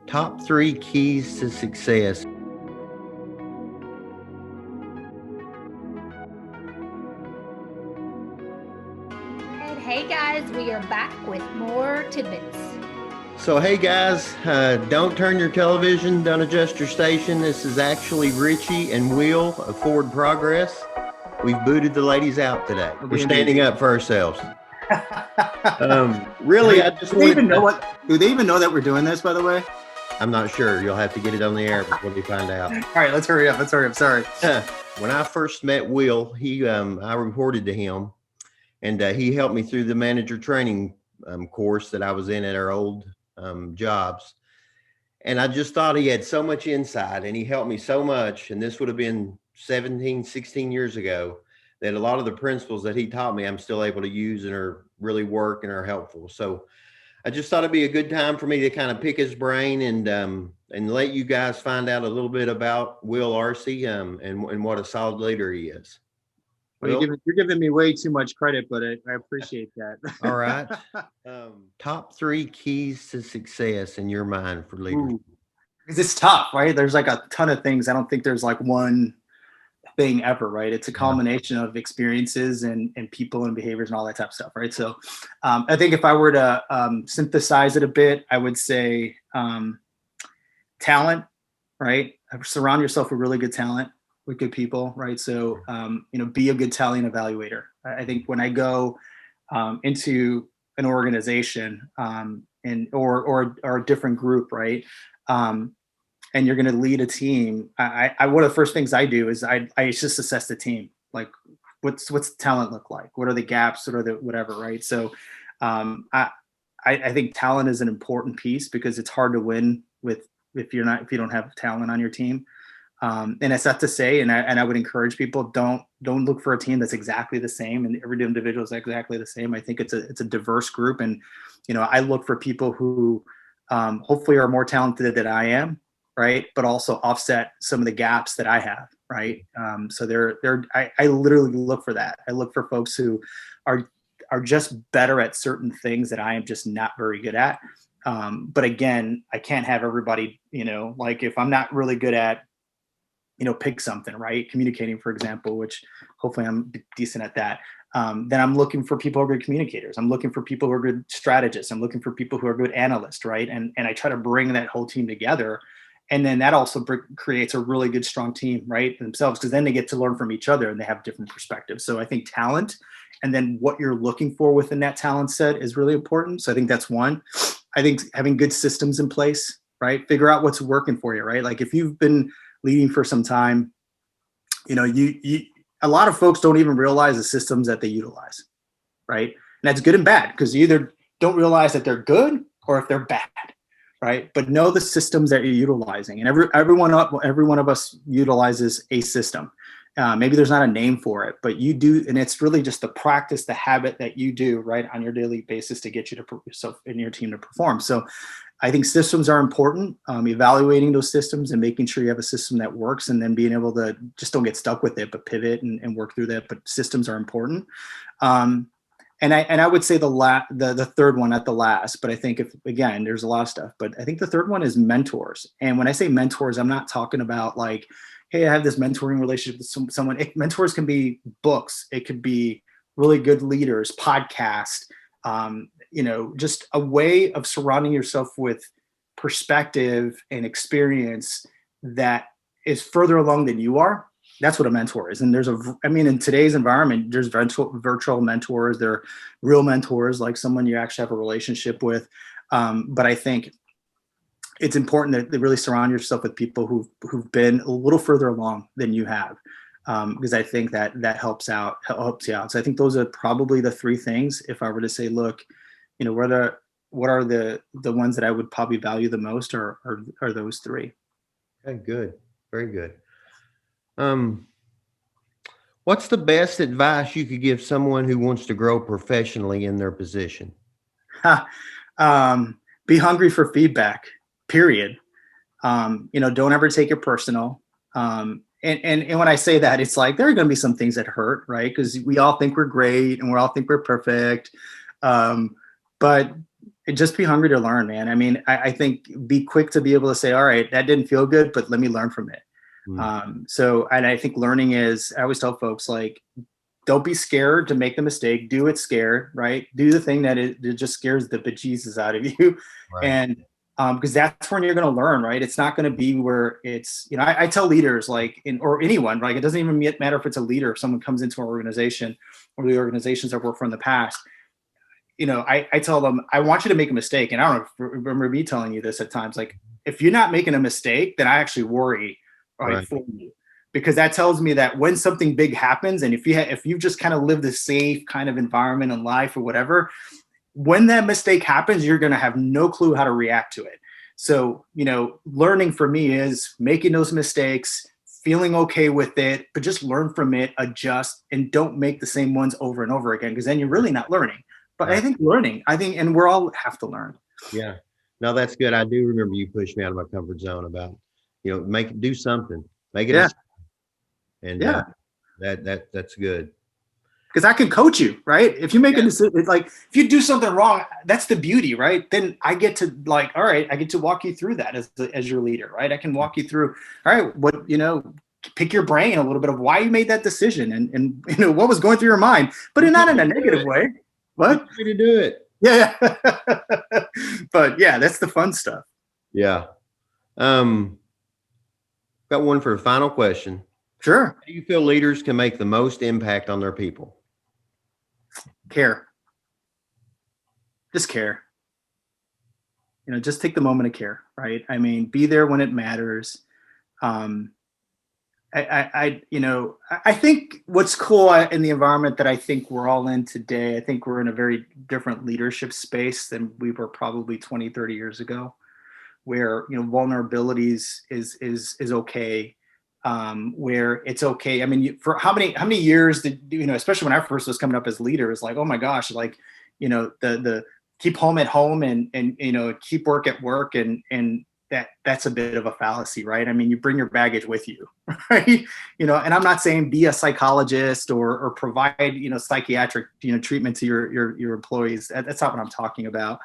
Top three keys to success. And hey guys, we are back with more tidbits. So, hey guys, don't turn your television, don't adjust your station. This is actually Richie and Will of Forward Progress. We've booted the ladies out today. We're standing up for ourselves. Really, I just do they even know do they even know that we're doing this, by the way? I'm not sure. You'll have to get it on the air before we find out. All right, let's hurry up. Sorry. When I first met Will, I reported to him, and he helped me through the manager training course that I was in at our old jobs. And I just thought he had so much insight, and he helped me so much. And this would have been 17, 16 years ago, that a lot of the principles that he taught me, I'm still able to use and are really work and are helpful. So I just thought it'd be a good time for me to kind of pick his brain and let you guys find out a little bit about Will Arcee and what a solid leader he is. Well, you're giving me way too much credit, but I appreciate that. All right. Top three keys to success in your mind for leadership. Because it's tough, right? There's like a ton of things. I don't think there's like one thing ever, right? It's a culmination of experiences and people and behaviors and all that type of stuff, right? So I think if I were to synthesize it a bit, I would say talent, right? Surround yourself with really good talent, with good people, right? So be a good talent evaluator. I think when I go into an organization or a different group, right? And you're going to lead a team. One of the first things I do is I just assess the team. Like, what's the talent look like? What are the gaps? What are the whatever, right? So, I think talent is an important piece because it's hard to win if you don't have talent on your team. And it's not to say, and I would encourage people, don't look for a team that's exactly the same and every individual is exactly the same. I think it's a diverse group, and I look for people who hopefully are more talented than I am, right? But also offset some of the gaps that I have, right? So I literally look for that. I look for folks who are just better at certain things that I am just not very good at. But again, I can't have everybody, like if I'm not really good at, pick something, right? Communicating, for example, which hopefully I'm decent at that. Then I'm looking for people who are good communicators. I'm looking for people who are good strategists. I'm looking for people who are good analysts, right? And I try to bring that whole team together. And then that also creates a really good, strong team, right? Themselves, because then they get to learn from each other and they have different perspectives. So I think talent and then what you're looking for within that talent set is really important. So I think that's one. I think having good systems in place, right? Figure out what's working for you, right? Like if you've been leading for some time, a lot of folks don't even realize the systems that they utilize, right? And that's good and bad because you either don't realize that they're good or if they're bad, right? But know the systems that you're utilizing, and every one of us utilizes a system. Maybe there's not a name for it, but you do, and it's really just the practice, the habit that you do right on your daily basis to get you to yourself and your team to perform. So I think systems are important. Evaluating those systems and making sure you have a system that works, and then being able to just don't get stuck with it, but pivot and work through that. But systems are important. And I would say the third one, not the last, but I think again, there's a lot of stuff, but I think the third one is mentors. And when I say mentors, I'm not talking about like, hey, I have this mentoring relationship with someone. Mentors can be books. It could be really good leaders, podcast, just a way of surrounding yourself with perspective and experience that is further along than you are. That's what a mentor is. And in today's environment, there's virtual mentors, there are real mentors, like someone you actually have a relationship with. But I think it's important to really surround yourself with people who've been a little further along than you have. Because I think that helps you out. So I think those are probably the three things. If I were to say, look, what are the ones that I would probably value the most are those three. Okay, good. Very good. What's the best advice you could give someone who wants to grow professionally in their position? Be hungry for feedback, period. Don't ever take it personal. And when I say that, it's like, there are going to be some things that hurt, right? Because we all think we're great and we all think we're perfect. But And just be hungry to learn, man. I mean, I think be quick to be able to say, all right, that didn't feel good, but let me learn from it. Mm. So, and I think learning is, I always tell folks, like, don't be scared to make the mistake. Do it scared, right? Do the thing that it just scares the bejesus out of you. Right. And because that's when you're going to learn, right? It's not going to be where it's, you know, I tell leaders, like, or anyone, like, it doesn't even matter if it's a leader, if someone comes into our organization or the organizations I've worked for in the past, you know, I tell them, I want you to make a mistake. And I don't remember me telling you this at times, like, if you're not making a mistake, then I actually worry, right, for you, because that tells me that when something big happens, and if you just kind of live the safe kind of environment in life or whatever, when that mistake happens, you're going to have no clue how to react to it. So, you know, learning for me is making those mistakes, feeling okay with it, but just learn from it, adjust, and don't make the same ones over and over again, because then you're really not learning. But Right. I think learning, and we're all have to learn. Yeah. No, that's good. I do remember you pushed me out of my comfort zone about, do something, make it, Yeah. and Yeah. that's good. Because I can coach you, right? If you make a decision, it's like, if you do something wrong, that's the beauty, right? Then I get to, like, all right, I get to walk you through that as your leader, right? I can walk you through, all right, what, you know, pick your brain a little bit of why you made that decision, and you know, what was going through your mind, but You not told in me a to do negative it. way. You What? told me to do it. Yeah. But yeah, that's the fun stuff. Yeah. Um, Got one for a final question. Sure. How do you feel leaders can make the most impact on their people? Care. Just care. You know, just take the moment to care, right? I mean, be there when it matters. Um, you know, I think what's cool in the environment that I think we're all in today, I think we're in a very different leadership space than we were probably 20, 30 years ago, where, you know, vulnerabilities is okay. Where it's okay. I mean, for how many years did, you know, especially when I first was coming up as leader, it's like, oh my gosh, like, you know, the keep home at home, and you know, keep work at work, and that's a bit of a fallacy, right? I mean, you bring your baggage with you, right? You know, and I'm not saying be a psychologist or provide, you know, psychiatric, you know, treatment to your employees. That's not what I'm talking about.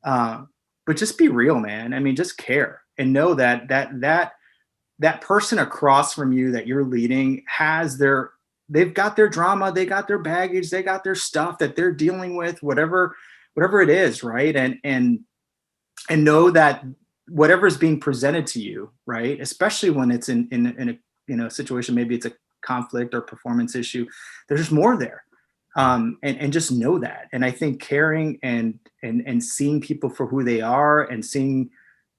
But just be real, man. I mean, just care and know that person across from you that you're leading they've got their drama, they got their baggage, they got their stuff that they're dealing with, whatever it is, right? And know that whatever is being presented to you, right, especially when it's in a, you know, situation, maybe it's a conflict or performance issue, there's more there. And just know that. And I think caring and seeing people for who they are, and seeing,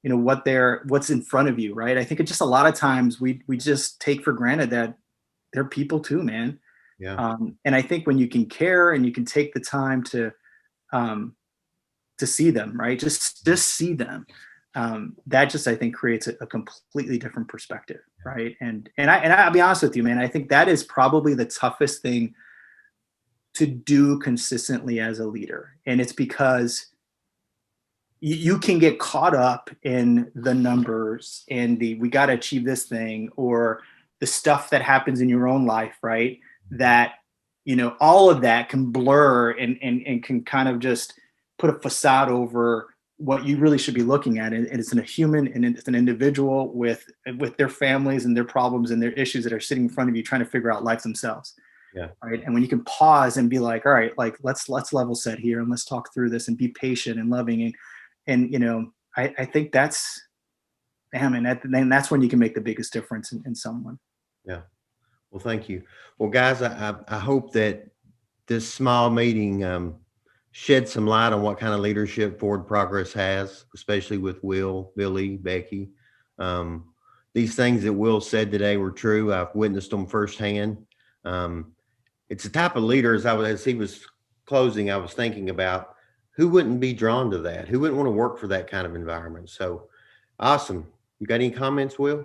you know, what's in front of you, right? I think it just, a lot of times we just take for granted that they're people too, man. Yeah. And I think when you can care and you can take the time to see them, right, just see them, that just, I think, creates a completely different perspective, right? And I'll be honest with you, man, I think that is probably the toughest thing to do consistently as a leader. And it's because you can get caught up in the numbers and we got to achieve this thing, or the stuff that happens in your own life, right? That, you know, all of that can blur and can kind of just put a facade over what you really should be looking at. And it's a human, and it's an individual with their families and their problems and their issues that are sitting in front of you, trying to figure out life themselves. Yeah. Right. And when you can pause and be like, all right, like, let's level set here, and let's talk through this, and be patient and loving. And you know, I think that's, damn, and that's when you can make the biggest difference in someone. Yeah. Well, thank you. Well, guys, I hope that this small meeting shed some light on what kind of leadership Forward Progress has, especially with Will, Billy, Becky. These things that Will said today were true. I've witnessed them firsthand. It's the type of leader, as he was closing, I was thinking about, who wouldn't be drawn to that? Who wouldn't want to work for that kind of environment? So awesome. You got any comments, Will?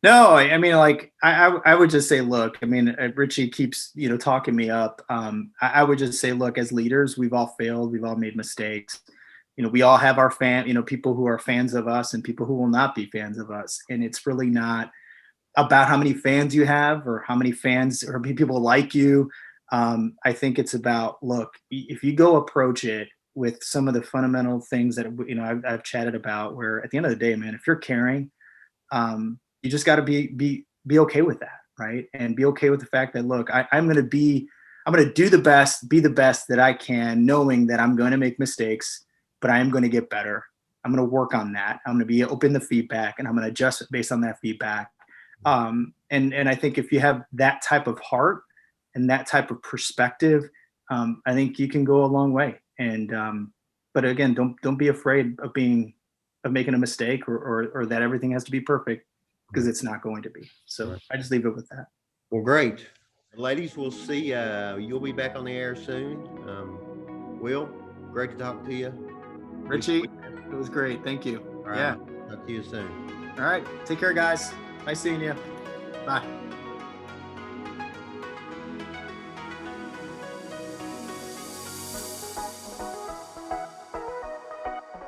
No, I mean, like, I would just say, look, I mean, Richie keeps, you know, talking me up. I would just say, look, as leaders, we've all failed. We've all made mistakes. You know, we all have our you know, people who are fans of us and people who will not be fans of us. And it's really not about how many fans you have or how many fans or people like you. I think it's about, look, if you go approach it with some of the fundamental things that, you know, I've chatted about, where at the end of the day, man, if you're caring, you just got to be okay with that, right? And be okay with the fact that, look, I'm going to do the best, be the best that I can, knowing that I'm going to make mistakes, but I am going to get better. I'm going to work on that. I'm going to be open to feedback, and I'm going to adjust based on that feedback. And I think if you have that type of heart and that type of perspective, I think you can go a long way. And but again, don't be afraid of making a mistake, or that everything has to be perfect, because it's not going to be. So I just leave it with that. Well, great. Ladies, we'll see. You'll be back on the air soon. Will, great to talk to you. Richie, it was great. Thank you. All right, Yeah. talk to you soon. All right. Take care, guys. Nice seeing you. Bye.